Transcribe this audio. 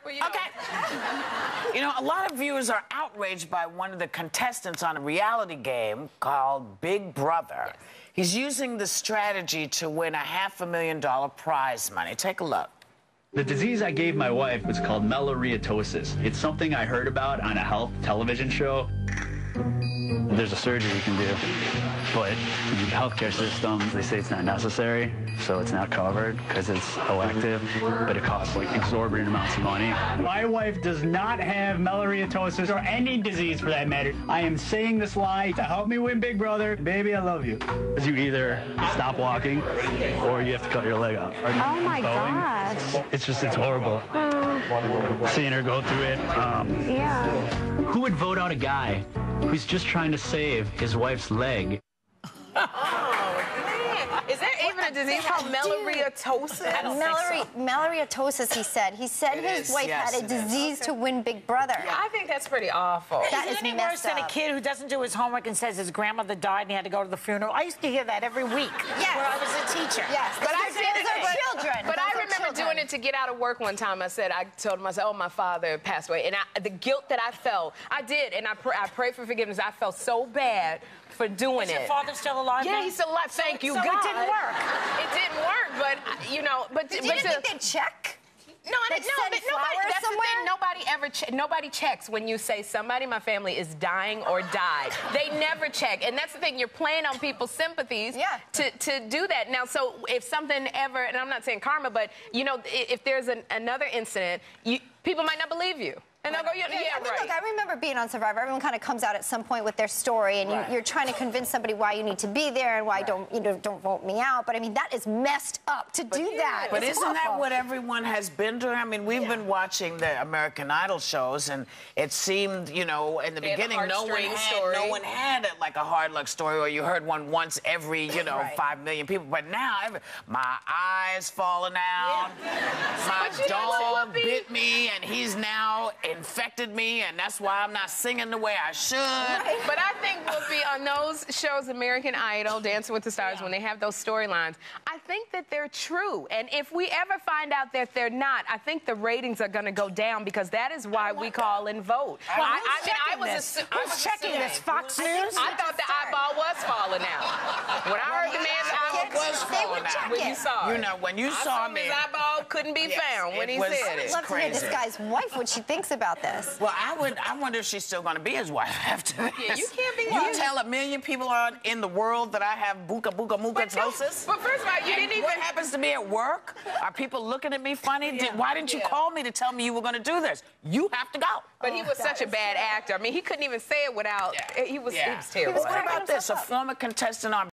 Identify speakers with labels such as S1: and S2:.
S1: Well, you know.
S2: Okay. You know, a lot of viewers are outraged by one of the contestants on a reality game called Big Brother.
S1: Yes.
S2: He's using the strategy to win $500,000 prize money. Take a look.
S3: The disease I gave my wife was called meloriatosis. It's something I heard about on a health television show. There's a surgery you can do, but in the healthcare system, they say it's not necessary, so it's not covered because it's elective, but it costs like exorbitant amounts of money. My wife does not have meloriatosis or any disease for that matter. I am saying this lie to help me win Big Brother. Baby, I love you. You either stop walking or you have to cut your leg off.
S4: Oh my gosh.
S3: It's horrible. Seeing her go through it.
S4: Yeah.
S3: Who would vote out a guy who's just trying to save his wife's leg?
S1: Is there even a disease called meloriatosis?
S4: Meloriatosis, he said. He said his wife had a disease to win Big Brother.
S1: Yeah, I think that's pretty awful.
S4: That is
S5: any worse than a kid who doesn't do his homework and says his grandmother died and he had to go to the funeral? I used to hear that every week when I was a teacher.
S4: Yes,
S1: but I
S4: did it. Children.
S1: But I remember doing it to get out of work one time. I told him, oh, my father passed away. And the guilt that I felt, I did. And I prayed for forgiveness. I felt so bad for doing it.
S5: Is your father still alive now?
S1: Yeah, he's still alive. Thank you, God.
S5: So it didn't work.
S1: It didn't work, but, you know, but...
S4: Did you think they'd check?
S1: No, but nobody, that's the thing, nobody checks when you say somebody in my family is dying or died. They never check. And that's the thing, you're playing on people's sympathies to do that. Now, so if something ever, and I'm not saying karma, but, you know, if there's another incident, people might not believe you. And they'll go, yeah,
S4: I mean,
S1: right.
S4: Look, I remember being on Survivor. Everyone kind of comes out at some point with their story, and you're trying to convince somebody why you need to be there and why don't vote me out. But I mean, that is messed up to do that.
S2: But
S4: it's
S2: isn't that
S4: awful.
S2: what everyone has been doing? I mean, we've been watching the American Idol shows, and it seemed, you know, in the beginning, no one had like a hard luck story, or you heard one once every, you know, 5 million people. But now, my eye's falling out. My dog bit me, and he's now infected me, and that's why I'm not singing the way I should.
S1: Right. But I think Whoopi, on those shows, American Idol, Dancing with the Stars, when they have those storylines, I think that they're true. And if we ever find out that they're not, I think the ratings are going to go down, because that is why we call and vote.
S5: Well, I was checking this. Fox News?
S1: I thought the eyeball was falling out. When I heard the man's eyeball was falling out. When you saw it.
S2: You know, when you saw me.
S1: His eyeball couldn't be found when he said it.
S4: I'd love to hear this guy's wife, what she thinks about this.
S2: Well, I wonder if she's still going to be his wife after this.
S1: Yeah, you can't be.
S2: You tell 1 million people in the world that I have mucatosis.
S1: But first of all, you didn't even.
S2: What happens to me at work? Are people looking at me funny? Why didn't you call me to tell me you were going to do this? You have to go.
S1: But he was such a bad actor. I mean, he couldn't even say it without. He was terrible.
S2: What about this? A former contestant on